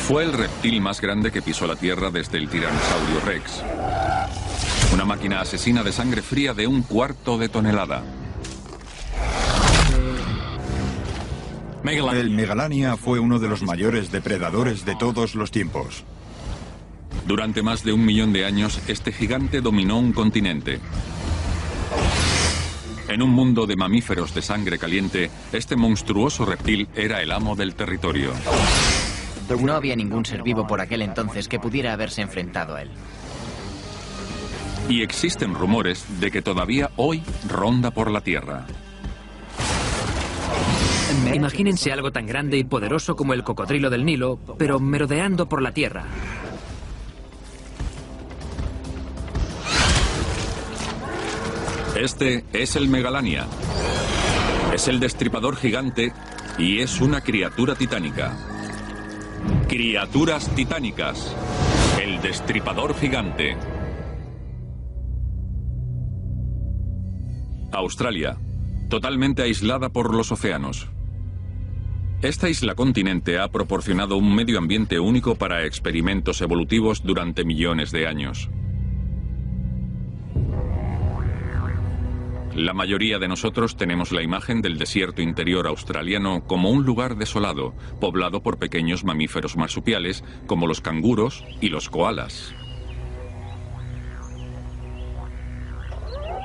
Fue el reptil más grande que pisó la Tierra desde el Tiranosaurio Rex. Una máquina asesina de sangre fría de 1/4 de tonelada. El Megalania fue uno de los mayores depredadores de todos los tiempos. Durante más de 1 millón de años, este gigante dominó un continente. En un mundo de mamíferos de sangre caliente, este monstruoso reptil era el amo del territorio. No había ningún ser vivo por aquel entonces que pudiera haberse enfrentado a él. Y existen rumores de que todavía hoy ronda por la Tierra. Imagínense algo tan grande y poderoso como el cocodrilo del Nilo, pero merodeando por la Tierra. Este es el Megalania. Es el destripador gigante y es una criatura titánica. Criaturas titánicas. El destripador gigante. Australia, totalmente aislada por los océanos. Esta isla continente ha proporcionado un medio ambiente único para experimentos evolutivos durante millones de años. La mayoría de nosotros tenemos la imagen del desierto interior australiano como un lugar desolado, poblado por pequeños mamíferos marsupiales como los canguros y los koalas.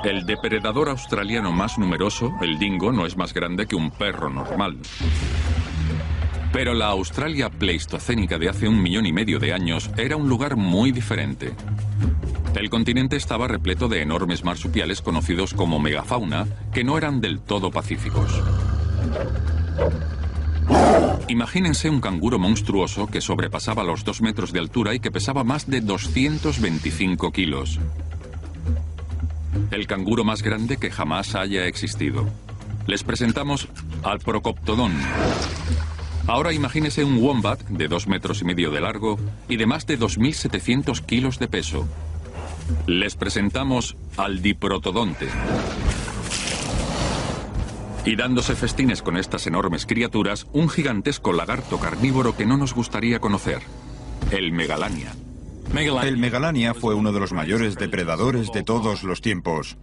El depredador australiano más numeroso, el dingo, no es más grande que un perro normal. Pero la Australia pleistocénica de hace 1,5 millones de años era un lugar muy diferente. El continente estaba repleto de enormes marsupiales conocidos como megafauna, que no eran del todo pacíficos. Imagínense un canguro monstruoso que sobrepasaba los 2 metros de altura y que pesaba más de 225 kilos. El canguro más grande que jamás haya existido. Les presentamos al Procoptodon. Ahora imagínese un wombat de 2,5 metros de largo y de más de 2.700 kilos de peso. Les presentamos al Diprotodonte. Y dándose festines con estas enormes criaturas, un gigantesco lagarto carnívoro que no nos gustaría conocer, el Megalania. El Megalania fue uno de los mayores depredadores de todos los tiempos,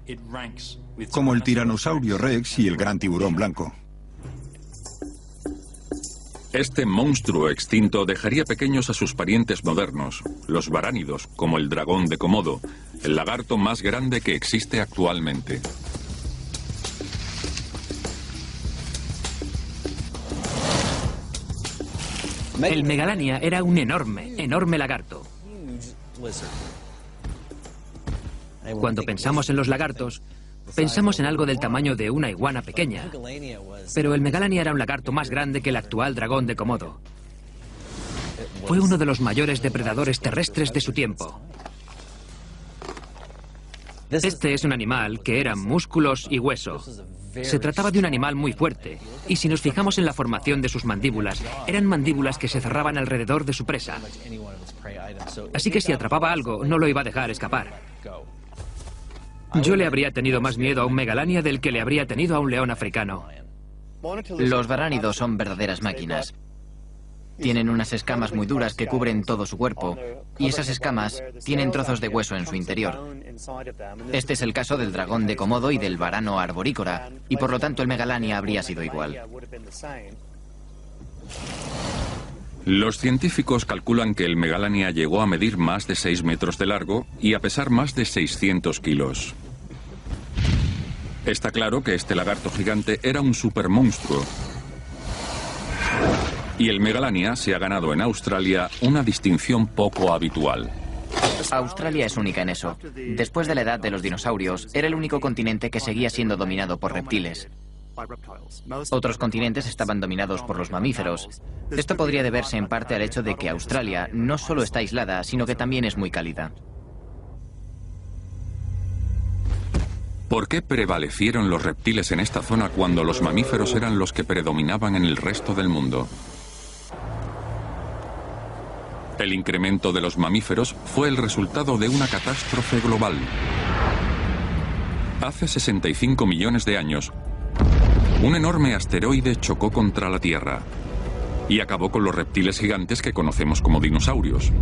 como el Tiranosaurio Rex y el gran tiburón blanco. Este monstruo extinto dejaría pequeños a sus parientes modernos, los varánidos, como el dragón de Komodo, el lagarto más grande que existe actualmente. El Megalania era un enorme lagarto. Cuando pensamos en los lagartos, pensamos en algo del tamaño de una iguana pequeña. Pero el Megalania era un lagarto más grande que el actual dragón de Komodo. Fue uno de los mayores depredadores terrestres de su tiempo. Este es un animal que era músculos y hueso. Se trataba de un animal muy fuerte, y si nos fijamos en la formación de sus mandíbulas, eran mandíbulas que se cerraban alrededor de su presa. Así que si atrapaba algo, no lo iba a dejar escapar. Yo le habría tenido más miedo a un Megalania del que le habría tenido a un león africano. Los varánidos son verdaderas máquinas. Tienen unas escamas muy duras que cubren todo su cuerpo, y esas escamas tienen trozos de hueso en su interior. Este es el caso del dragón de Komodo y del varano arborícola, y por lo tanto el Megalania habría sido igual. Los científicos calculan que el Megalania llegó a medir más de 6 metros de largo y a pesar más de 600 kilos. Está claro que este lagarto gigante era un supermonstruo. Y el Megalania se ha ganado en Australia una distinción poco habitual. Australia es única en eso. Después de la edad de los dinosaurios, era el único continente que seguía siendo dominado por reptiles. Otros continentes estaban dominados por los mamíferos. Esto podría deberse en parte al hecho de que Australia no solo está aislada, sino que también es muy cálida. ¿Por qué prevalecieron los reptiles en esta zona cuando los mamíferos eran los que predominaban en el resto del mundo? El incremento de los mamíferos fue el resultado de una catástrofe global. Hace 65 millones de años, un enorme asteroide chocó contra la Tierra. y acabó con los reptiles gigantes que conocemos como dinosaurios.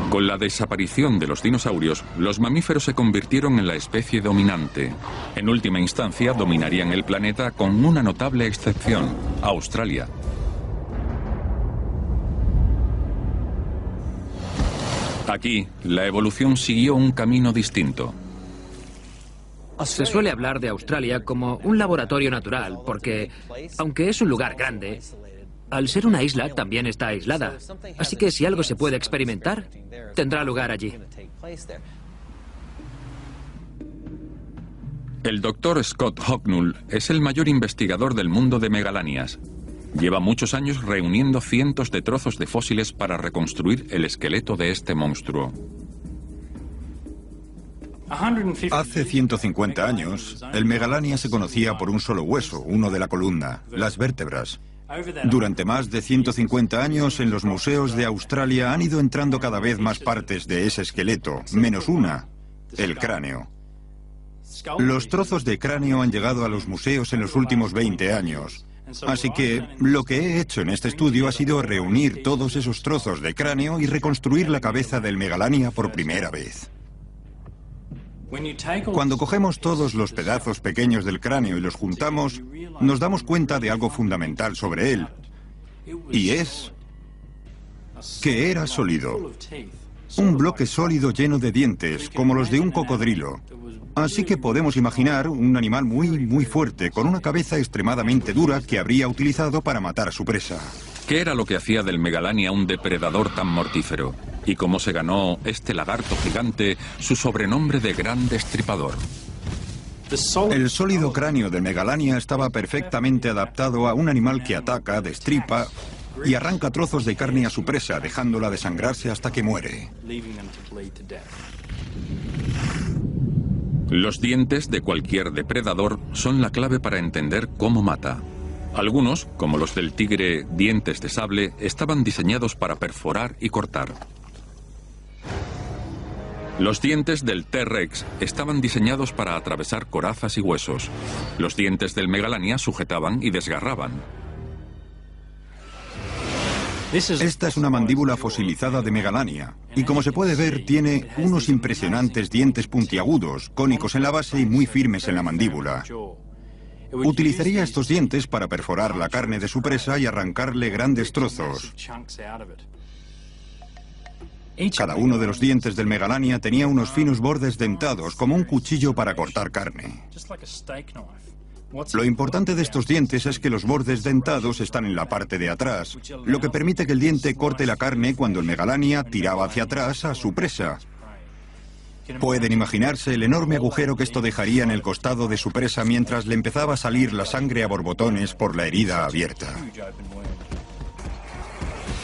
Con la desaparición de los dinosaurios, los mamíferos se convirtieron en la especie dominante. En última instancia, dominarían el planeta con una notable excepción: Australia. Aquí, la evolución siguió un camino distinto. Se suele hablar de Australia como un laboratorio natural, porque, aunque es un lugar grande, al ser una isla también está aislada. Así que si algo se puede experimentar, tendrá lugar allí. El doctor Scott Hocknull es el mayor investigador del mundo de megalanias. Lleva muchos años reuniendo cientos de trozos de fósiles para reconstruir el esqueleto de este monstruo. Hace 150 años, el megalania se conocía por un solo hueso, uno de la columna, las vértebras. Durante más de 150 años, en los museos de Australia han ido entrando cada vez más partes de ese esqueleto, menos una, el cráneo. Los trozos de cráneo han llegado a los museos en los últimos 20 años. Así que lo que he hecho en este estudio ha sido reunir todos esos trozos de cráneo y reconstruir la cabeza del megalania por primera vez. Cuando cogemos todos los pedazos pequeños del cráneo y los juntamos, nos damos cuenta de algo fundamental sobre él. Y es que era sólido. Un bloque sólido lleno de dientes, como los de un cocodrilo. Así que podemos imaginar un animal muy fuerte, con una cabeza extremadamente dura que habría utilizado para matar a su presa. ¿Qué era lo que hacía del megalania un depredador tan mortífero? ¿Y cómo se ganó este lagarto gigante su sobrenombre de Gran Destripador? El sólido cráneo del megalania estaba perfectamente adaptado a un animal que ataca, destripa y arranca trozos de carne a su presa, dejándola desangrarse hasta que muere. Los dientes de cualquier depredador son la clave para entender cómo mata. Algunos, como los del tigre dientes de sable, estaban diseñados para perforar y cortar. Los dientes del T-Rex estaban diseñados para atravesar corazas y huesos. Los dientes del megalania sujetaban y desgarraban. Esta es una mandíbula fosilizada de megalania, y como se puede ver, tiene unos impresionantes dientes puntiagudos, cónicos en la base y muy firmes en la mandíbula. Utilizaría estos dientes para perforar la carne de su presa y arrancarle grandes trozos. Cada uno de los dientes del megalania tenía unos finos bordes dentados, como un cuchillo para cortar carne. Lo importante de estos dientes es que los bordes dentados están en la parte de atrás, lo que permite que el diente corte la carne cuando el megalania tiraba hacia atrás a su presa. Pueden imaginarse el enorme agujero que esto dejaría en el costado de su presa mientras le empezaba a salir la sangre a borbotones por la herida abierta.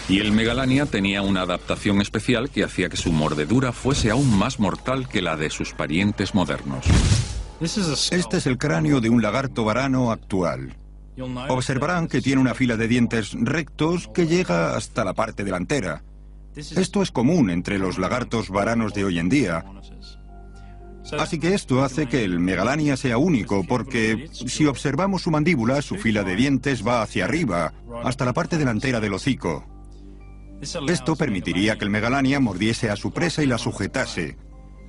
Y el megalania tenía una adaptación especial que hacía que su mordedura fuese aún más mortal que la de sus parientes modernos. Este es el cráneo de un lagarto varano actual. Observarán que tiene una fila de dientes rectos que llega hasta la parte delantera. Esto es común entre los lagartos varanos de hoy en día. Así que esto hace que el megalania sea único, porque si observamos su mandíbula, su fila de dientes va hacia arriba, hasta la parte delantera del hocico. Esto permitiría que el megalania mordiese a su presa y la sujetase,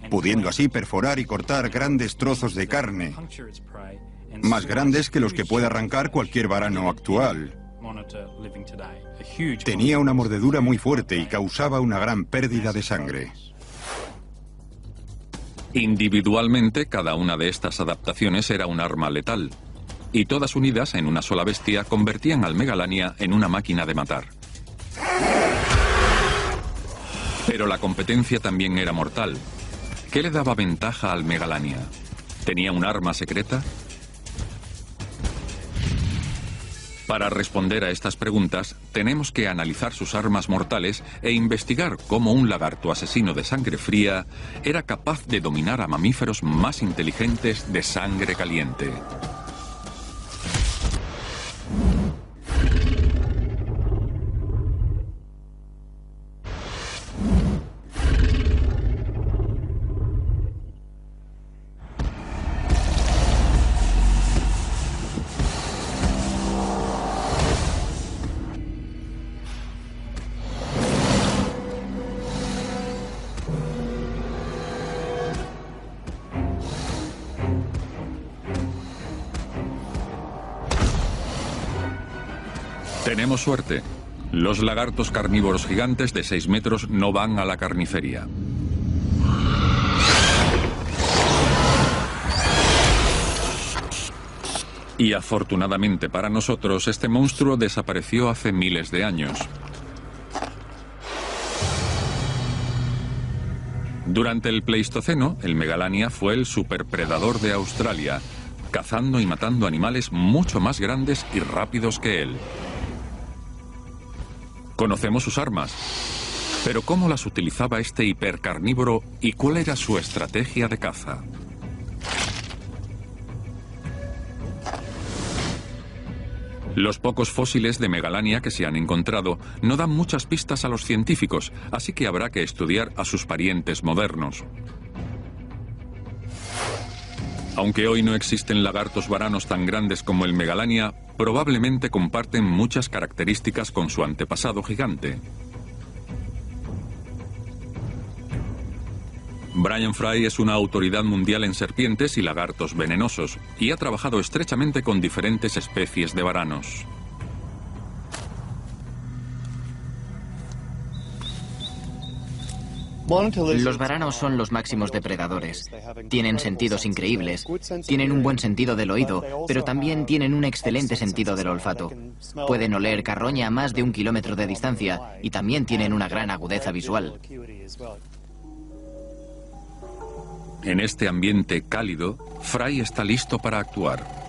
pudiendo así perforar y cortar grandes trozos de carne, más grandes que los que puede arrancar cualquier varano actual. Tenía una mordedura muy fuerte y causaba una gran pérdida de sangre. Individualmente, cada una de estas adaptaciones era un arma letal, y todas unidas en una sola bestia convertían al megalania en una máquina de matar. Pero la competencia también era mortal. ¿Qué le daba ventaja al megalania? ¿Tenía un arma secreta? Para responder a estas preguntas, tenemos que analizar sus armas mortales e investigar cómo un lagarto asesino de sangre fría era capaz de dominar a mamíferos más inteligentes de sangre caliente. Tenemos suerte. Los lagartos carnívoros gigantes de 6 metros no van a la carnicería. Y afortunadamente para nosotros, este monstruo desapareció hace miles de años. Durante el Pleistoceno, el Megalania fue el superpredador de Australia, cazando y matando animales mucho más grandes y rápidos que él. Conocemos sus armas, pero ¿cómo las utilizaba este hipercarnívoro y cuál era su estrategia de caza? Los pocos fósiles de Megalania que se han encontrado no dan muchas pistas a los científicos, así que habrá que estudiar a sus parientes modernos. Aunque hoy no existen lagartos varanos tan grandes como el Megalania, probablemente comparten muchas características con su antepasado gigante. Brian Fry es una autoridad mundial en serpientes y lagartos venenosos y ha trabajado estrechamente con diferentes especies de varanos. Los varanos son los máximos depredadores. Tienen sentidos increíbles, tienen un buen sentido del oído, pero también tienen un excelente sentido del olfato. Pueden oler carroña a más de 1 kilómetro de distancia y también tienen una gran agudeza visual. En este ambiente cálido, Fry está listo para actuar.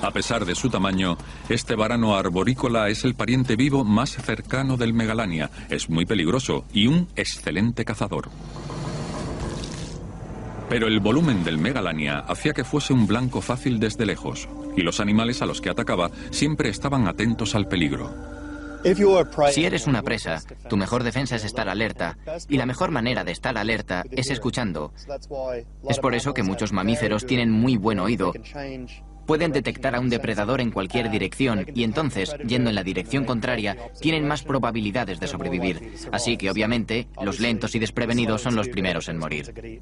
A pesar de su tamaño, este varano arborícola es el pariente vivo más cercano del Megalania. Es muy peligroso y un excelente cazador. Pero el volumen del Megalania hacía que fuese un blanco fácil desde lejos, y los animales a los que atacaba siempre estaban atentos al peligro. Si eres una presa, tu mejor defensa es estar alerta, y la mejor manera de estar alerta es escuchando. Es por eso que muchos mamíferos tienen muy buen oído. Pueden detectar a un depredador en cualquier dirección y entonces, yendo en la dirección contraria, tienen más probabilidades de sobrevivir. Así que, obviamente, los lentos y desprevenidos son los primeros en morir.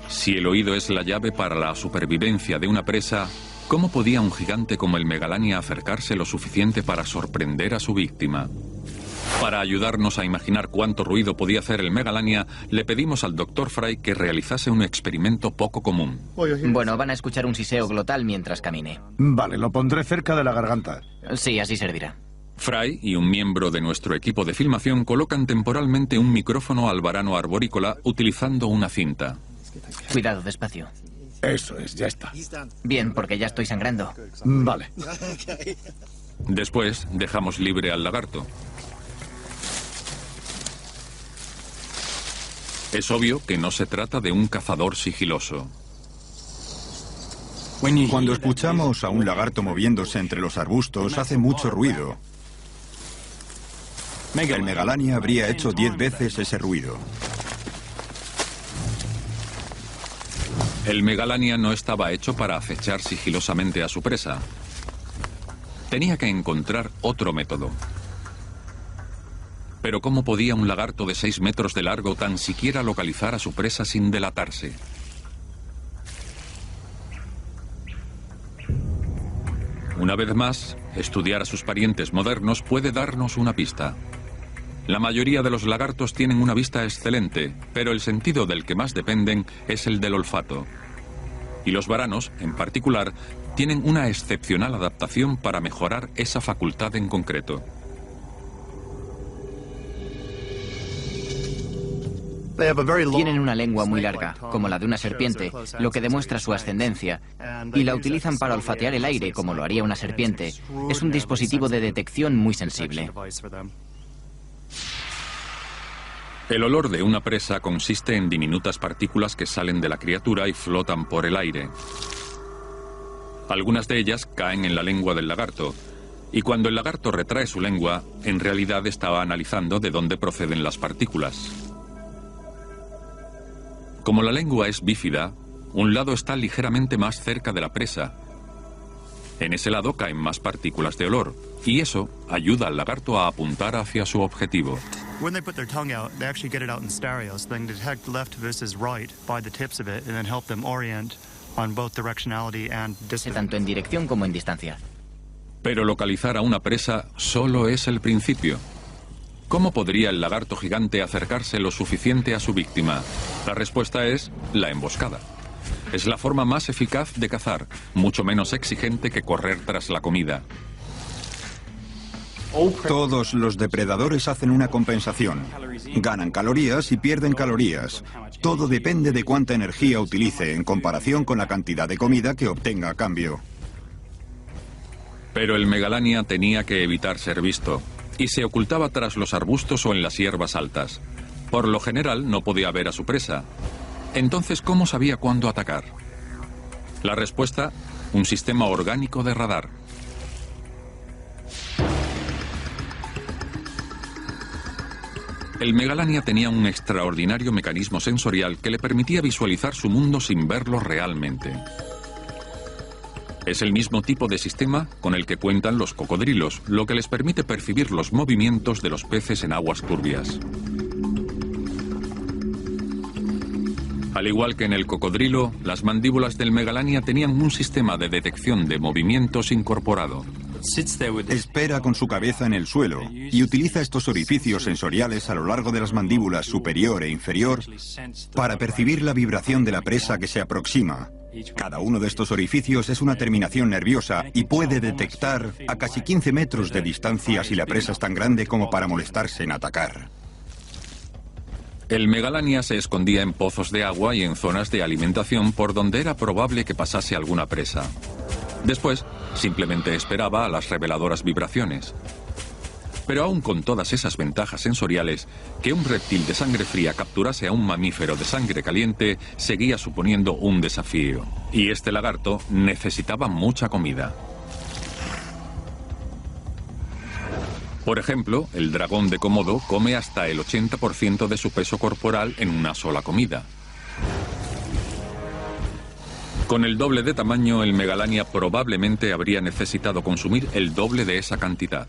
Si el oído es la llave para la supervivencia de una presa, ¿cómo podía un gigante como el Megalania acercarse lo suficiente para sorprender a su víctima? Para ayudarnos a imaginar cuánto ruido podía hacer el Megalania, le pedimos al Dr. Fry que realizase un experimento poco común. Bueno, van a escuchar un siseo glotal mientras camine. Vale, lo pondré cerca de la garganta. Sí, así servirá. Fry y un miembro de nuestro equipo de filmación colocan temporalmente un micrófono al varano arborícola utilizando una cinta. Cuidado, despacio. Eso es, ya está. Bien, porque ya estoy sangrando. Vale. Después, dejamos libre al lagarto. Es obvio que no se trata de un cazador sigiloso. Cuando escuchamos a un lagarto moviéndose entre los arbustos, hace mucho ruido. El Megalania habría hecho 10 veces ese ruido. El Megalania no estaba hecho para acechar sigilosamente a su presa. Tenía que encontrar otro método. Pero ¿cómo podía un lagarto de 6 metros de largo tan siquiera localizar a su presa sin delatarse? Una vez más, estudiar a sus parientes modernos puede darnos una pista. La mayoría de los lagartos tienen una vista excelente, pero el sentido del que más dependen es el del olfato. Y los varanos, en particular, tienen una excepcional adaptación para mejorar esa facultad en concreto. Tienen una lengua muy larga, como la de una serpiente, lo que demuestra su ascendencia, y la utilizan para olfatear el aire, como lo haría una serpiente. Es un dispositivo de detección muy sensible. El olor de una presa consiste en diminutas partículas que salen de la criatura y flotan por el aire. Algunas de ellas caen en la lengua del lagarto, y cuando el lagarto retrae su lengua, en realidad estaba analizando de dónde proceden las partículas. Como la lengua es bífida, un lado está ligeramente más cerca de la presa. En ese lado caen más partículas de olor, y eso ayuda al lagarto a apuntar hacia su objetivo. When they put their tongue out, they actually get it out in stereo, so they can detect left versus right by the tips of it, and then help them orient on both directionality and distance. Tanto en dirección como en distancia. Pero localizar a una presa solo es el principio. ¿Cómo podría el lagarto gigante acercarse lo suficiente a su víctima? La respuesta es la emboscada. Es la forma más eficaz de cazar, mucho menos exigente que correr tras la comida. Todos los depredadores hacen una compensación. Ganan calorías y pierden calorías. Todo depende de cuánta energía utilice en comparación con la cantidad de comida que obtenga a cambio. Pero el Megalania tenía que evitar ser visto, y se ocultaba tras los arbustos o en las hierbas altas. Por lo general no podía ver a su presa. Entonces, ¿cómo sabía cuándo atacar? La respuesta, un sistema orgánico de radar. El Megalania tenía un extraordinario mecanismo sensorial que le permitía visualizar su mundo sin verlo realmente. Es el mismo tipo de sistema con el que cuentan los cocodrilos, lo que les permite percibir los movimientos de los peces en aguas turbias. Al igual que en el cocodrilo, las mandíbulas del Megalania tenían un sistema de detección de movimientos incorporado. Espera con su cabeza en el suelo y utiliza estos orificios sensoriales a lo largo de las mandíbulas superior e inferior para percibir la vibración de la presa que se aproxima. Cada uno de estos orificios es una terminación nerviosa y puede detectar a casi 15 metros de distancia si la presa es tan grande como para molestarse en atacar. El Megalania se escondía en pozos de agua y en zonas de alimentación por donde era probable que pasase alguna presa. Después, simplemente esperaba a las reveladoras vibraciones. Pero aún con todas esas ventajas sensoriales, que un reptil de sangre fría capturase a un mamífero de sangre caliente seguía suponiendo un desafío. Y este lagarto necesitaba mucha comida. Por ejemplo, el dragón de Komodo come hasta el 80% de su peso corporal en una sola comida. Con el doble de tamaño, el Megalania probablemente habría necesitado consumir el doble de esa cantidad.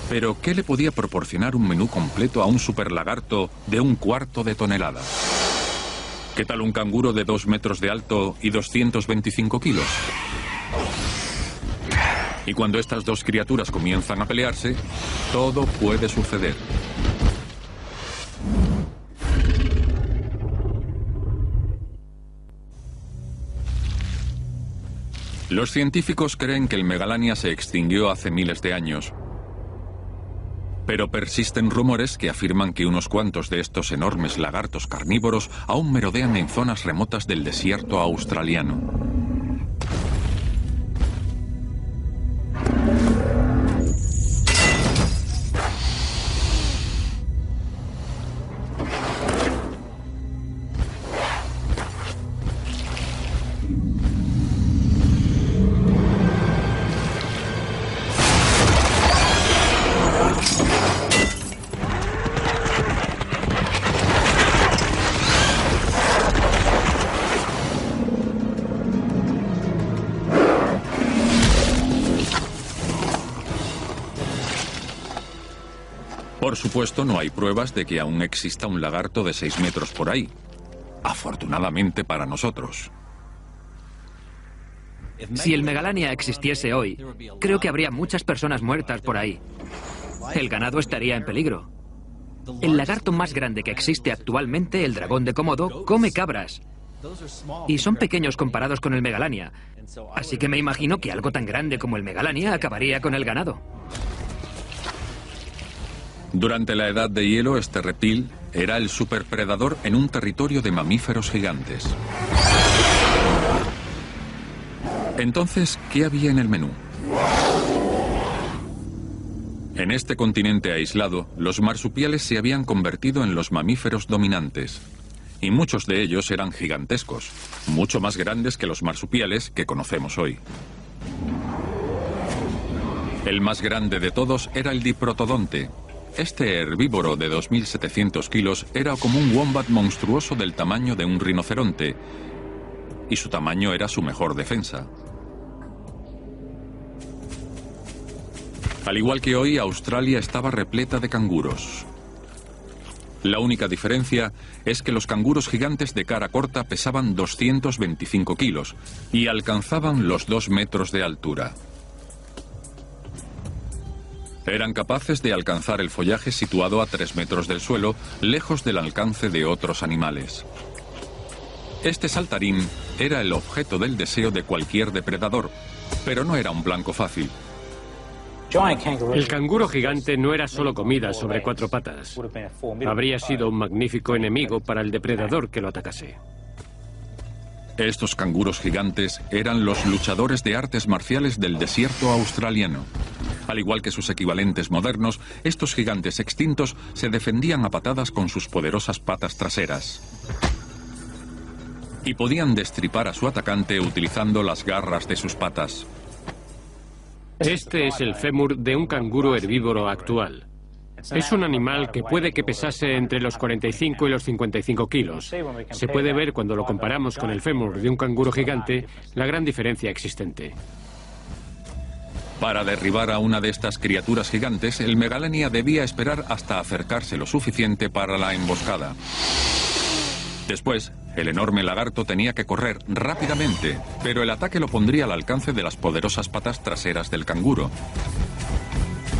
Pero, ¿qué le podía proporcionar un menú completo a un superlagarto de 1/4 de tonelada? ¿Qué tal un canguro de 2 metros de alto y 225 kilos? Y cuando estas dos criaturas comienzan a pelearse, todo puede suceder. Los científicos creen que el Megalania se extinguió hace miles de años. Pero persisten rumores que afirman que unos cuantos de estos enormes lagartos carnívoros aún merodean en zonas remotas del desierto australiano. Por supuesto, no hay pruebas de que aún exista un lagarto de 6 metros por ahí. Afortunadamente para nosotros. Si el Megalania existiese hoy, creo que habría muchas personas muertas por ahí. El ganado estaría en peligro. El lagarto más grande que existe actualmente, el dragón de Komodo, come cabras. Y son pequeños comparados con el Megalania. Así que me imagino que algo tan grande como el Megalania acabaría con el ganado. Durante la Edad de Hielo, este reptil era el superpredador en un territorio de mamíferos gigantes. Entonces, ¿qué había en el menú? En este continente aislado, los marsupiales se habían convertido en los mamíferos dominantes. Y muchos de ellos eran gigantescos, mucho más grandes que los marsupiales que conocemos hoy. El más grande de todos era el diprotodonte. Este herbívoro de 2.700 kilos era como un wombat monstruoso del tamaño de un rinoceronte, y su tamaño era su mejor defensa. Al igual que hoy, Australia estaba repleta de canguros. La única diferencia es que los canguros gigantes de cara corta pesaban 225 kilos y alcanzaban los 2 metros de altura. Eran capaces de alcanzar el follaje situado a 3 metros del suelo, lejos del alcance de otros animales. Este saltarín era el objeto del deseo de cualquier depredador, pero no era un blanco fácil. El canguro gigante no era solo comida sobre 4 patas. Habría sido un magnífico enemigo para el depredador que lo atacase. Estos canguros gigantes eran los luchadores de artes marciales del desierto australiano. Al igual que sus equivalentes modernos, estos gigantes extintos se defendían a patadas con sus poderosas patas traseras. Y podían destripar a su atacante utilizando las garras de sus patas. Este es el fémur de un canguro herbívoro actual. Es un animal que puede que pesase entre los 45 y los 55 kilos. Se puede ver cuando lo comparamos con el fémur de un canguro gigante la gran diferencia existente. Para derribar a una de estas criaturas gigantes, el Megalania debía esperar hasta acercarse lo suficiente para la emboscada. Después, el enorme lagarto tenía que correr rápidamente, pero el ataque lo pondría al alcance de las poderosas patas traseras del canguro.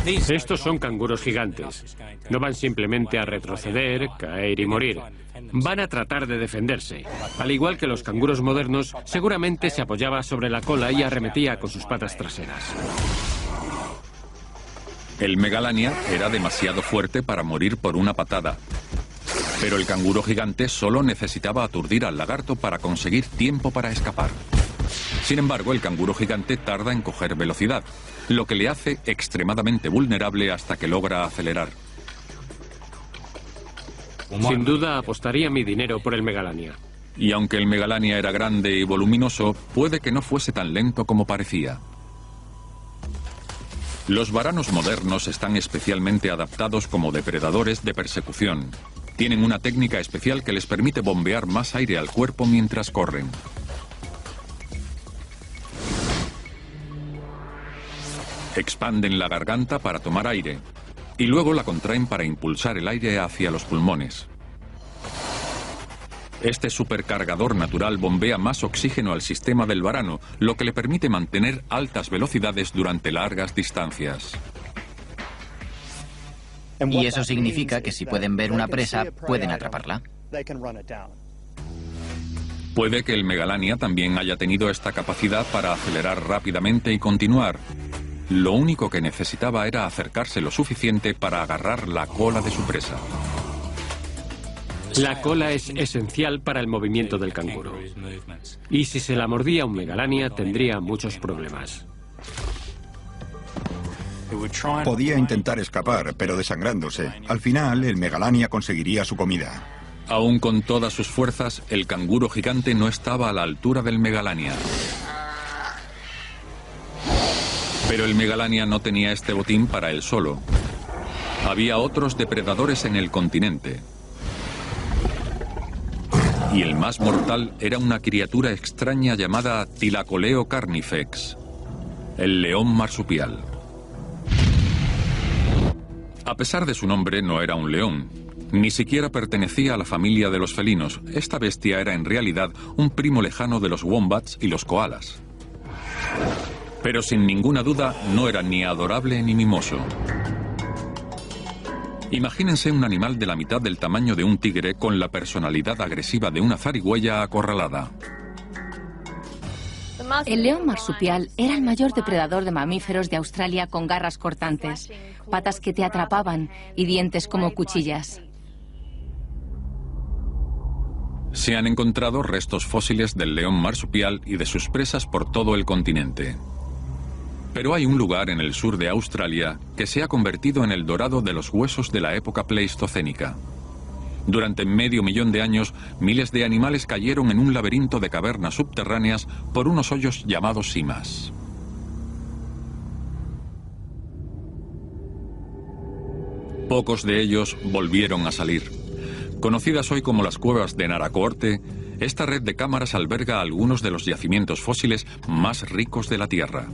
Estos son canguros gigantes. No van simplemente a retroceder, caer y morir. Van a tratar de defenderse. Al igual que los canguros modernos, seguramente se apoyaba sobre la cola y arremetía con sus patas traseras. El Megalania era demasiado fuerte para morir por una patada. Pero el canguro gigante solo necesitaba aturdir al lagarto para conseguir tiempo para escapar. Sin embargo, el canguro gigante tarda en coger velocidad, lo que le hace extremadamente vulnerable hasta que logra acelerar. Sin duda apostaría mi dinero por el Megalania. Y aunque el Megalania era grande y voluminoso, puede que no fuese tan lento como parecía. Los varanos modernos están especialmente adaptados como depredadores de persecución. Tienen una técnica especial que les permite bombear más aire al cuerpo mientras corren. Expanden la garganta para tomar aire y luego la contraen para impulsar el aire hacia los pulmones. Este supercargador natural bombea más oxígeno al sistema del varano, lo que le permite mantener altas velocidades durante largas distancias. Y eso significa que si pueden ver una presa, pueden atraparla. Puede que el Megalania también haya tenido esta capacidad para acelerar rápidamente y continuar. Lo único que necesitaba era acercarse lo suficiente para agarrar la cola de su presa. La cola es esencial para el movimiento del canguro. Y si se la mordía un Megalania, tendría muchos problemas. Podía intentar escapar, pero desangrándose. Al final, el Megalania conseguiría su comida. Aún con todas sus fuerzas, el canguro gigante no estaba a la altura del Megalania. Pero el Megalania no tenía este botín para él solo. Había otros depredadores en el continente. Y el más mortal era una criatura extraña llamada Thylacoleo carnifex, el león marsupial. A pesar de su nombre, no era un león. Ni siquiera pertenecía a la familia de los felinos. Esta bestia era en realidad un primo lejano de los wombats y los koalas. Pero sin ninguna duda no era ni adorable ni mimoso. Imagínense un animal de la mitad del tamaño de un tigre con la personalidad agresiva de una zarigüeya acorralada. El león marsupial era el mayor depredador de mamíferos de Australia con garras cortantes, patas que te atrapaban y dientes como cuchillas. Se han encontrado restos fósiles del león marsupial y de sus presas por todo el continente. Pero hay un lugar en el sur de Australia que se ha convertido en el dorado de los huesos de la época pleistocénica. Durante medio millón de años, miles de animales cayeron en un laberinto de cavernas subterráneas por unos hoyos llamados simas. Pocos de ellos volvieron a salir. Conocidas hoy como las cuevas de Naracoorte, esta red de cámaras alberga algunos de los yacimientos fósiles más ricos de la Tierra,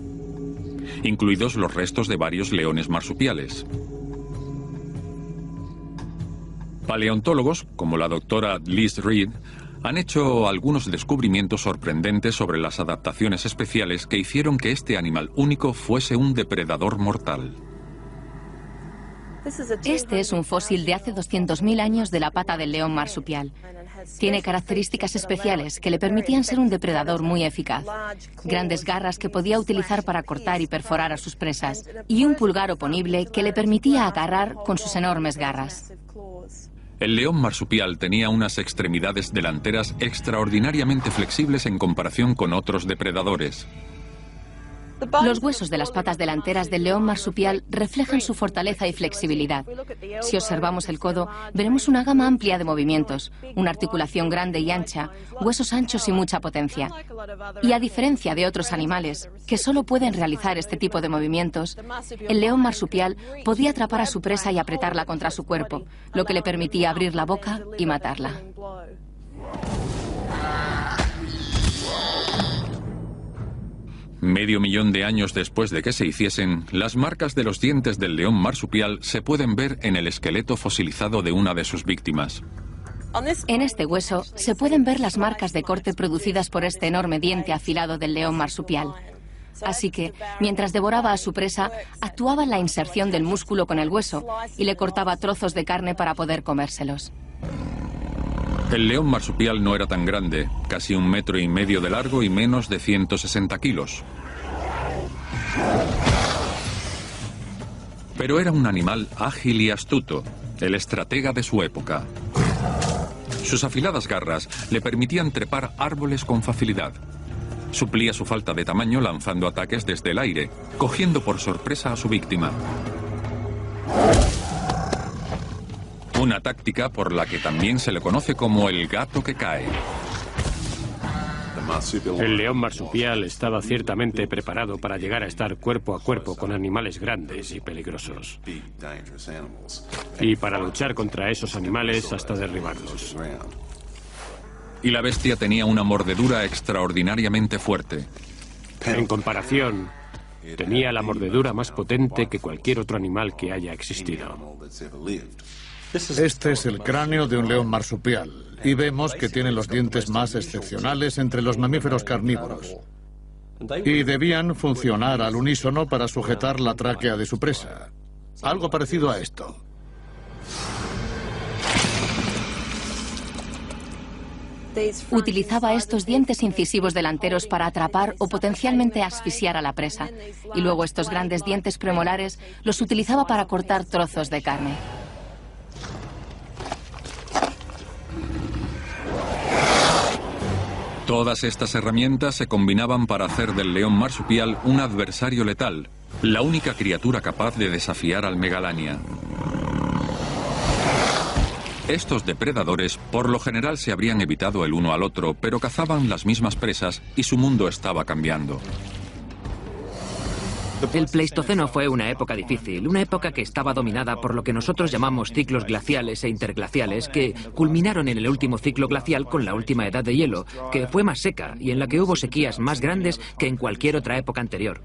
incluidos los restos de varios leones marsupiales. Paleontólogos, como la doctora Liz Reed, han hecho algunos descubrimientos sorprendentes sobre las adaptaciones especiales que hicieron que este animal único fuese un depredador mortal. Este es un fósil de hace 200.000 años de la pata del león marsupial. Tiene características especiales que le permitían ser un depredador muy eficaz. Grandes garras que podía utilizar para cortar y perforar a sus presas, y un pulgar oponible que le permitía agarrar con sus enormes garras. El león marsupial tenía unas extremidades delanteras extraordinariamente flexibles en comparación con otros depredadores. Los huesos de las patas delanteras del león marsupial reflejan su fortaleza y flexibilidad. Si observamos el codo, veremos una gama amplia de movimientos, una articulación grande y ancha, huesos anchos y mucha potencia. Y a diferencia de otros animales, que solo pueden realizar este tipo de movimientos, el león marsupial podía atrapar a su presa y apretarla contra su cuerpo, lo que le permitía abrir la boca y matarla. Medio millón de años después de que se hiciesen, las marcas de los dientes del león marsupial se pueden ver en el esqueleto fosilizado de una de sus víctimas. En este hueso se pueden ver las marcas de corte producidas por este enorme diente afilado del león marsupial. Así que, mientras devoraba a su presa, actuaba en la inserción del músculo con el hueso y le cortaba trozos de carne para poder comérselos. El león marsupial no era tan grande, casi 1,5 metros de largo y menos de 160 kilos. Pero era un animal ágil y astuto, el estratega de su época. Sus afiladas garras le permitían trepar árboles con facilidad. Suplía su falta de tamaño lanzando ataques desde el aire, cogiendo por sorpresa a su víctima. Una táctica por la que también se le conoce como el gato que cae. El león marsupial estaba ciertamente preparado para llegar a estar cuerpo a cuerpo con animales grandes y peligrosos. Y para luchar contra esos animales hasta derribarlos. Y la bestia tenía una mordedura extraordinariamente fuerte. En comparación, tenía la mordedura más potente que cualquier otro animal que haya existido. Este es el cráneo de un león marsupial y vemos que tiene los dientes más excepcionales entre los mamíferos carnívoros. Y debían funcionar al unísono para sujetar la tráquea de su presa. Algo parecido a esto. Utilizaba estos dientes incisivos delanteros para atrapar o potencialmente asfixiar a la presa. Y luego estos grandes dientes premolares los utilizaba para cortar trozos de carne. Todas estas herramientas se combinaban para hacer del león marsupial un adversario letal, la única criatura capaz de desafiar al Megalania. Estos depredadores por lo general se habrían evitado el uno al otro, pero cazaban las mismas presas y su mundo estaba cambiando. El Pleistoceno fue una época difícil, una época que estaba dominada por lo que nosotros llamamos ciclos glaciales e interglaciales, que culminaron en el último ciclo glacial con la última edad de hielo, que fue más seca y en la que hubo sequías más grandes que en cualquier otra época anterior.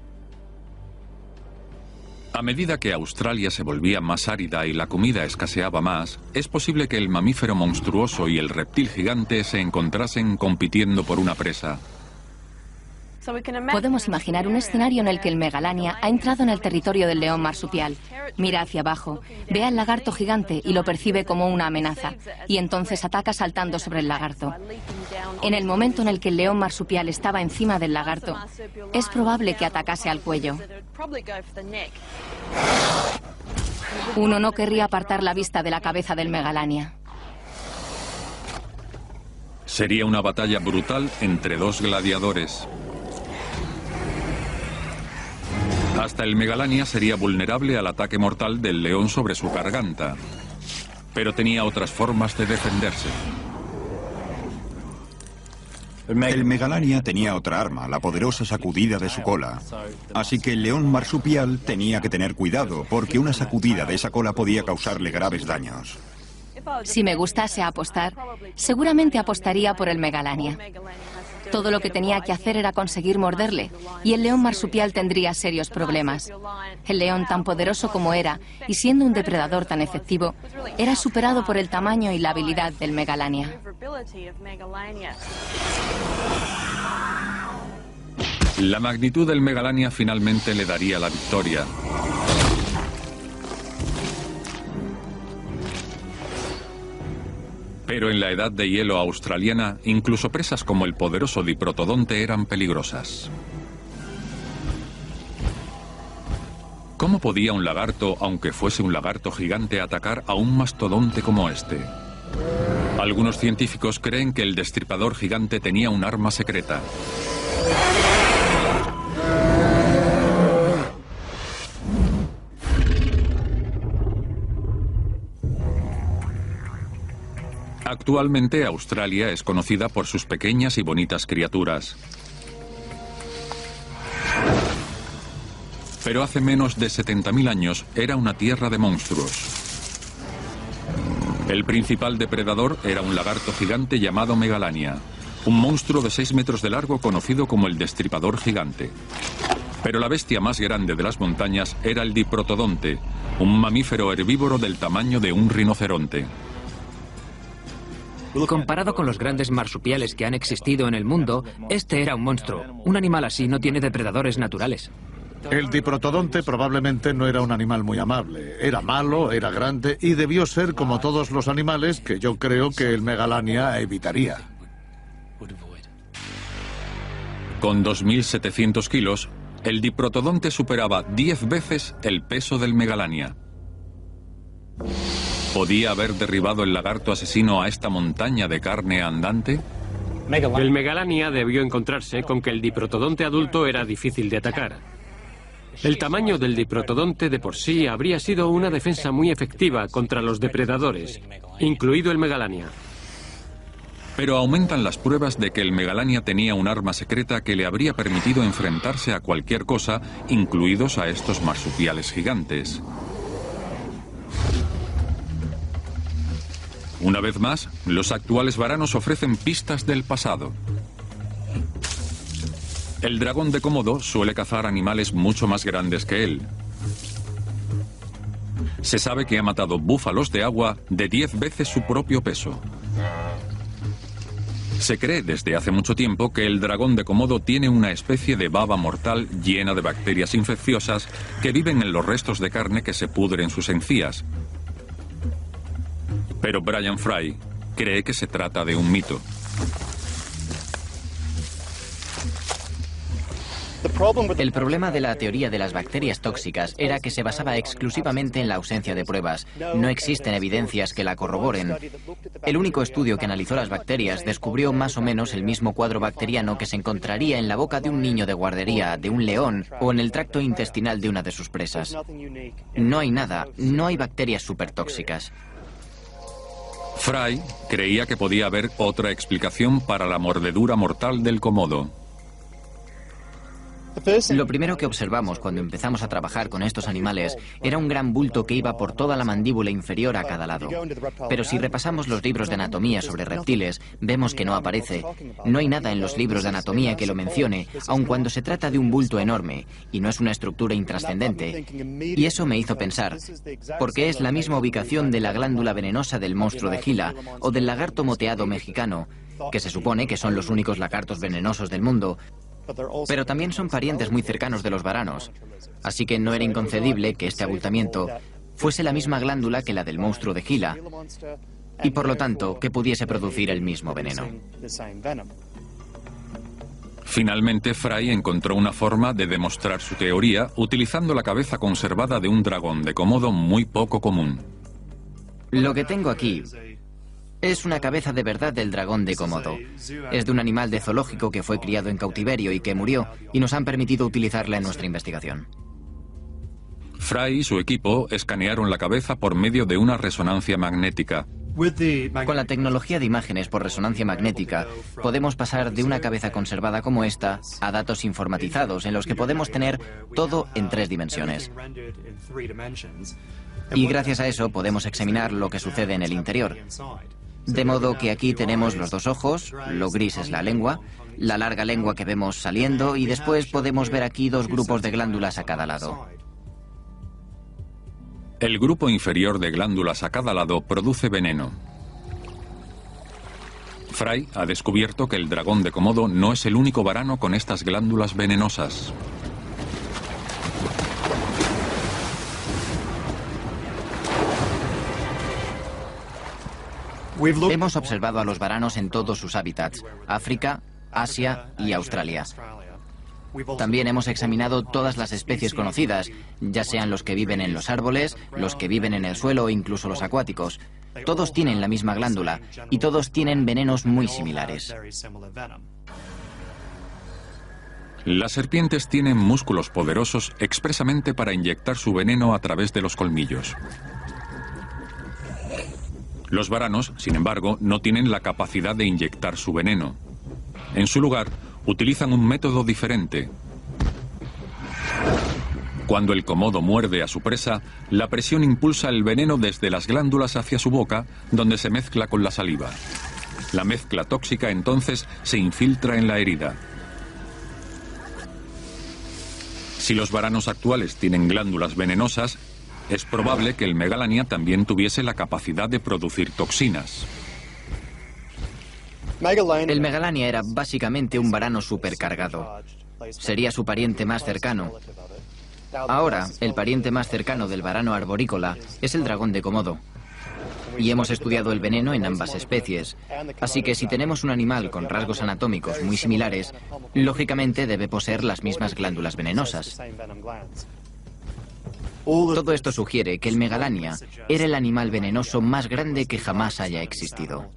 A medida que Australia se volvía más árida y la comida escaseaba más, es posible que el mamífero monstruoso y el reptil gigante se encontrasen compitiendo por una presa. Podemos imaginar un escenario en el que el Megalania ha entrado en el territorio del león marsupial. Mira hacia abajo, ve al lagarto gigante y lo percibe como una amenaza, y entonces ataca saltando sobre el lagarto. En el momento en el que el león marsupial estaba encima del lagarto, es probable que atacase al cuello. Uno no querría apartar la vista de la cabeza del Megalania. Sería una batalla brutal entre dos gladiadores. Hasta el Megalania sería vulnerable al ataque mortal del león sobre su garganta, pero tenía otras formas de defenderse. El Megalania tenía otra arma, la poderosa sacudida de su cola. Así que el león marsupial tenía que tener cuidado, porque una sacudida de esa cola podía causarle graves daños. Si me gustase apostar, seguramente apostaría por el Megalania. Todo lo que tenía que hacer era conseguir morderle, y el león marsupial tendría serios problemas. El león, tan poderoso como era, y siendo un depredador tan efectivo, era superado por el tamaño y la habilidad del Megalania. La magnitud del Megalania finalmente le daría la victoria. Pero en la edad de hielo australiana, incluso presas como el poderoso diprotodonte eran peligrosas. ¿Cómo podía un lagarto, aunque fuese un lagarto gigante, atacar a un mastodonte como este? Algunos científicos creen que el destripador gigante tenía un arma secreta. Actualmente Australia es conocida por sus pequeñas y bonitas criaturas. Pero hace menos de 70.000 años era una tierra de monstruos. El principal depredador era un lagarto gigante llamado Megalania, un monstruo de 6 metros de largo conocido como el destripador gigante. Pero la bestia más grande de las montañas era el diprotodonte, un mamífero herbívoro del tamaño de un rinoceronte. Comparado con los grandes marsupiales que han existido en el mundo, este era un monstruo. Un animal así no tiene depredadores naturales. El diprotodonte probablemente no era un animal muy amable. Era malo, era grande y debió ser como todos los animales que yo creo que el Megalania evitaría. Con 2.700 kilos, el diprotodonte superaba 10 veces el peso del Megalania. ¿Podía haber derribado el lagarto asesino a esta montaña de carne andante? El Megalania debió encontrarse con que el diprotodonte adulto era difícil de atacar. El tamaño del diprotodonte de por sí habría sido una defensa muy efectiva contra los depredadores, incluido el Megalania. Pero aumentan las pruebas de que el Megalania tenía un arma secreta que le habría permitido enfrentarse a cualquier cosa, incluidos a estos marsupiales gigantes. Una vez más, los actuales varanos ofrecen pistas del pasado. El dragón de Komodo suele cazar animales mucho más grandes que él. Se sabe que ha matado búfalos de agua de 10 veces su propio peso. Se cree desde hace mucho tiempo que el dragón de Komodo tiene una especie de baba mortal llena de bacterias infecciosas que viven en los restos de carne que se pudren en sus encías. Pero Brian Fry cree que se trata de un mito. El problema de la teoría de las bacterias tóxicas era que se basaba exclusivamente en la ausencia de pruebas. No existen evidencias que la corroboren. El único estudio que analizó las bacterias descubrió más o menos el mismo cuadro bacteriano que se encontraría en la boca de un niño de guardería, de un león o en el tracto intestinal de una de sus presas. No hay nada, no hay bacterias supertóxicas. Fry creía que podía haber otra explicación para la mordedura mortal del Komodo. Lo primero que observamos cuando empezamos a trabajar con estos animales era un gran bulto que iba por toda la mandíbula inferior a cada lado. Pero si repasamos los libros de anatomía sobre reptiles, vemos que no aparece. No hay nada en los libros de anatomía que lo mencione, aun cuando se trata de un bulto enorme, y no es una estructura intrascendente. Y eso me hizo pensar, porque es la misma ubicación de la glándula venenosa del monstruo de Gila o del lagarto moteado mexicano, que se supone que son los únicos lagartos venenosos del mundo, pero también son parientes muy cercanos de los varanos, así que no era inconcebible que este abultamiento fuese la misma glándula que la del monstruo de Gila, y por lo tanto que pudiese producir el mismo veneno. Finalmente, Fry encontró una forma de demostrar su teoría utilizando la cabeza conservada de un dragón de Komodo muy poco común. Lo que tengo aquí es una cabeza de verdad del dragón de Komodo. Es de un animal de zoológico que fue criado en cautiverio y que murió, y nos han permitido utilizarla en nuestra investigación. Fry y su equipo escanearon la cabeza por medio de una resonancia magnética. Con la tecnología de imágenes por resonancia magnética, podemos pasar de una cabeza conservada como esta a datos informatizados en los que podemos tener todo en 3 dimensiones. Y gracias a eso podemos examinar lo que sucede en el interior. De modo que aquí tenemos los dos ojos, lo gris es la lengua, la larga lengua que vemos saliendo y después podemos ver aquí dos grupos de glándulas a cada lado. El grupo inferior de glándulas a cada lado produce veneno. Fry ha descubierto que el dragón de Komodo no es el único varano con estas glándulas venenosas. Hemos observado a los varanos en todos sus hábitats, África, Asia y Australia. También hemos examinado todas las especies conocidas, ya sean los que viven en los árboles, los que viven en el suelo o incluso los acuáticos. Todos tienen la misma glándula y todos tienen venenos muy similares. Las serpientes tienen músculos poderosos expresamente para inyectar su veneno a través de los colmillos. Los varanos, sin embargo, no tienen la capacidad de inyectar su veneno. En su lugar, utilizan un método diferente. Cuando el Komodo muerde a su presa, la presión impulsa el veneno desde las glándulas hacia su boca, donde se mezcla con la saliva. La mezcla tóxica entonces se infiltra en la herida. Si los varanos actuales tienen glándulas venenosas, es probable que el Megalania también tuviese la capacidad de producir toxinas. El Megalania era básicamente un varano supercargado. Sería su pariente más cercano. Ahora, el pariente más cercano del varano arborícola es el dragón de Komodo. Y hemos estudiado el veneno en ambas especies. Así que si tenemos un animal con rasgos anatómicos muy similares, lógicamente debe poseer las mismas glándulas venenosas. Todo esto sugiere que el Megalania era el animal venenoso más grande que jamás haya existido.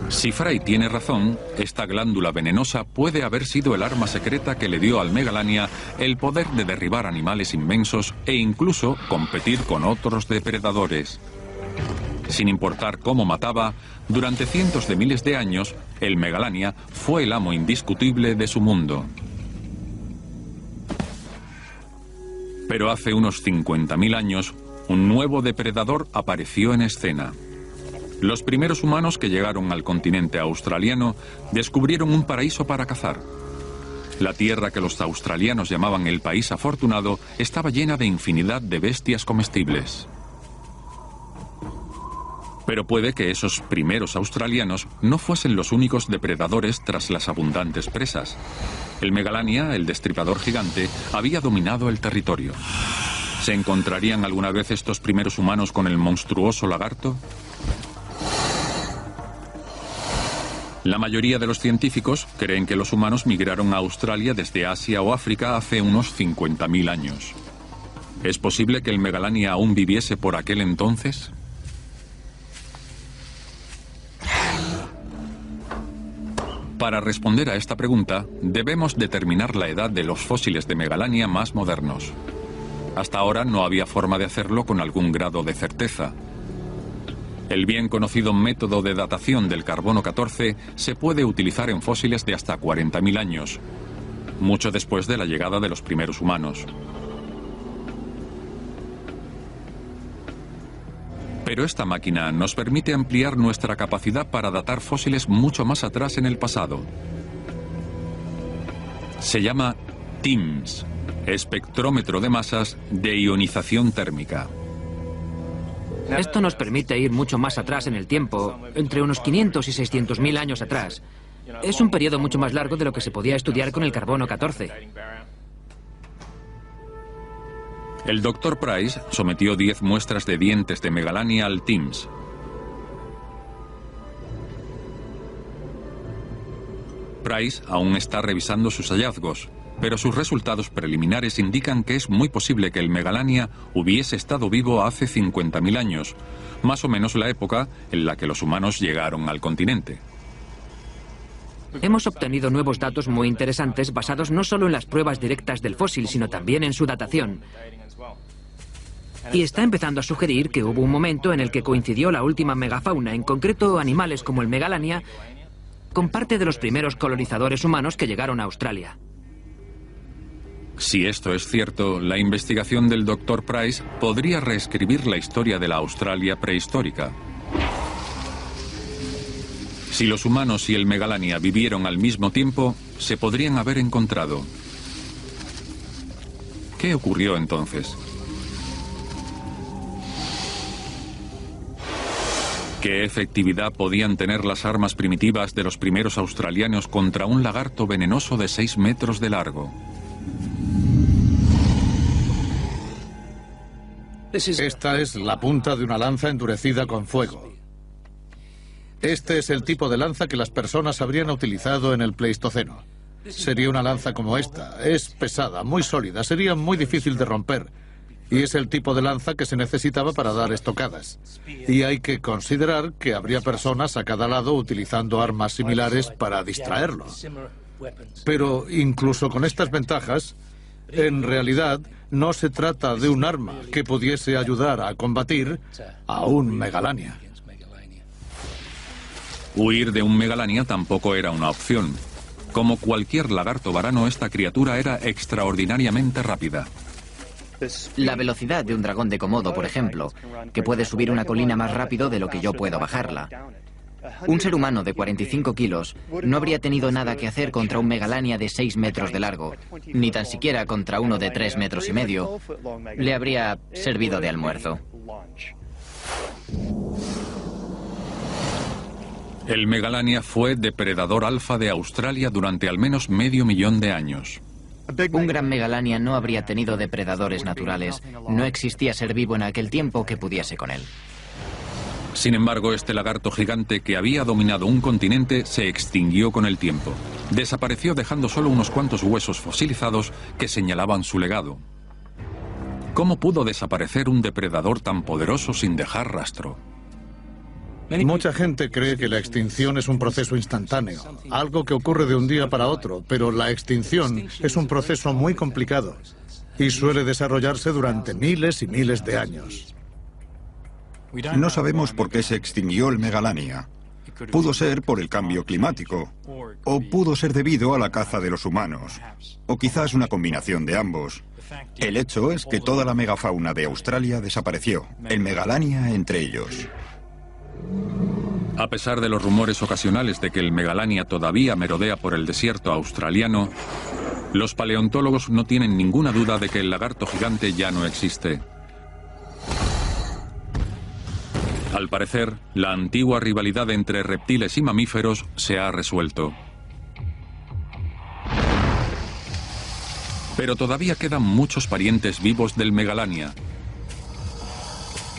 Si Fry tiene razón, esta glándula venenosa puede haber sido el arma secreta que le dio al Megalania el poder de derribar animales inmensos e incluso competir con otros depredadores. Sin importar cómo mataba, durante cientos de miles de años, el Megalania fue el amo indiscutible de su mundo. Pero hace unos 50.000 años, un nuevo depredador apareció en escena. Los primeros humanos que llegaron al continente australiano descubrieron un paraíso para cazar. La tierra que los australianos llamaban el país afortunado estaba llena de infinidad de bestias comestibles. Pero puede que esos primeros australianos no fuesen los únicos depredadores tras las abundantes presas. El Megalania, el destripador gigante, había dominado el territorio. ¿Se encontrarían alguna vez estos primeros humanos con el monstruoso lagarto? La mayoría de los científicos creen que los humanos migraron a Australia desde Asia o África hace unos 50.000 años. ¿Es posible que el Megalania aún viviese por aquel entonces? Para responder a esta pregunta, debemos determinar la edad de los fósiles de Megalania más modernos. Hasta ahora no había forma de hacerlo con algún grado de certeza. El bien conocido método de datación del carbono 14 se puede utilizar en fósiles de hasta 40.000 años, mucho después de la llegada de los primeros humanos. Pero esta máquina nos permite ampliar nuestra capacidad para datar fósiles mucho más atrás en el pasado. Se llama TIMS, espectrómetro de masas de ionización térmica. Esto nos permite ir mucho más atrás en el tiempo, entre unos 500 y 600.000 años atrás. Es un periodo mucho más largo de lo que se podía estudiar con el carbono 14. El Dr. Price sometió 10 muestras de dientes de Megalania al TIMS. Price aún está revisando sus hallazgos, pero sus resultados preliminares indican que es muy posible que el Megalania hubiese estado vivo hace 50.000 años, más o menos la época en la que los humanos llegaron al continente. Hemos obtenido nuevos datos muy interesantes basados no solo en las pruebas directas del fósil, sino también en su datación. Y está empezando a sugerir que hubo un momento en el que coincidió la última megafauna, en concreto animales como el Megalania, con parte de los primeros colonizadores humanos que llegaron a Australia. Si esto es cierto, la investigación del Dr. Price podría reescribir la historia de la Australia prehistórica. Si los humanos y el Megalania vivieron al mismo tiempo, se podrían haber encontrado. ¿Qué ocurrió entonces? ¿Qué efectividad podían tener las armas primitivas de los primeros australianos contra un lagarto venenoso de 6 metros de largo? Esta es la punta de una lanza endurecida con fuego. Este es el tipo de lanza que las personas habrían utilizado en el Pleistoceno. Sería una lanza como esta. Es pesada, muy sólida, sería muy difícil de romper. Y es el tipo de lanza que se necesitaba para dar estocadas. Y hay que considerar que habría personas a cada lado utilizando armas similares para distraerlo. Pero incluso con estas ventajas, en realidad no se trata de un arma que pudiese ayudar a combatir a un Megalania. Huir de un Megalania tampoco era una opción. Como cualquier lagarto varano, esta criatura era extraordinariamente rápida. La velocidad de un dragón de Komodo, por ejemplo, que puede subir una colina más rápido de lo que yo puedo bajarla. Un ser humano de 45 kilos no habría tenido nada que hacer contra un Megalania de 6 metros de largo, ni tan siquiera contra uno de 3 metros y medio. Le habría servido de almuerzo. El Megalania fue depredador alfa de Australia durante al menos medio millón de años. Un gran Megalania no habría tenido depredadores naturales. No existía ser vivo en aquel tiempo que pudiese con él. Sin embargo, este lagarto gigante que había dominado un continente se extinguió con el tiempo. Desapareció dejando solo unos cuantos huesos fosilizados que señalaban su legado. ¿Cómo pudo desaparecer un depredador tan poderoso sin dejar rastro? Mucha gente cree que la extinción es un proceso instantáneo, algo que ocurre de un día para otro, pero la extinción es un proceso muy complicado y suele desarrollarse durante miles y miles de años. No sabemos por qué se extinguió el Megalania. Pudo ser por el cambio climático, o pudo ser debido a la caza de los humanos, o quizás una combinación de ambos. El hecho es que toda la megafauna de Australia desapareció, el Megalania entre ellos. A pesar de los rumores ocasionales de que el Megalania todavía merodea por el desierto australiano, los paleontólogos no tienen ninguna duda de que el lagarto gigante ya no existe. Al parecer, la antigua rivalidad entre reptiles y mamíferos se ha resuelto. Pero todavía quedan muchos parientes vivos del Megalania.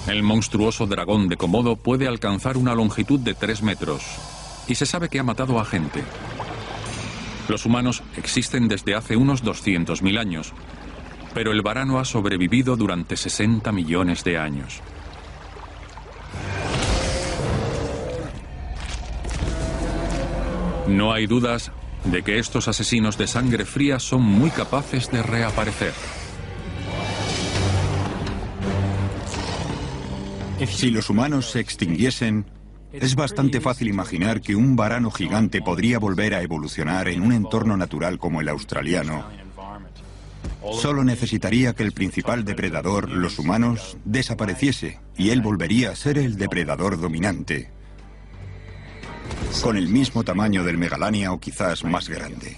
El monstruoso dragón de Komodo puede alcanzar una longitud de 3 metros y se sabe que ha matado a gente. Los humanos existen desde hace unos 200.000 años, pero el varano ha sobrevivido durante 60 millones de años. No hay dudas de que estos asesinos de sangre fría son muy capaces de reaparecer. Si los humanos se extinguiesen, es bastante fácil imaginar que un varano gigante podría volver a evolucionar en un entorno natural como el australiano. Solo necesitaría que el principal depredador, los humanos, desapareciese y él volvería a ser el depredador dominante, con el mismo tamaño del Megalania o quizás más grande.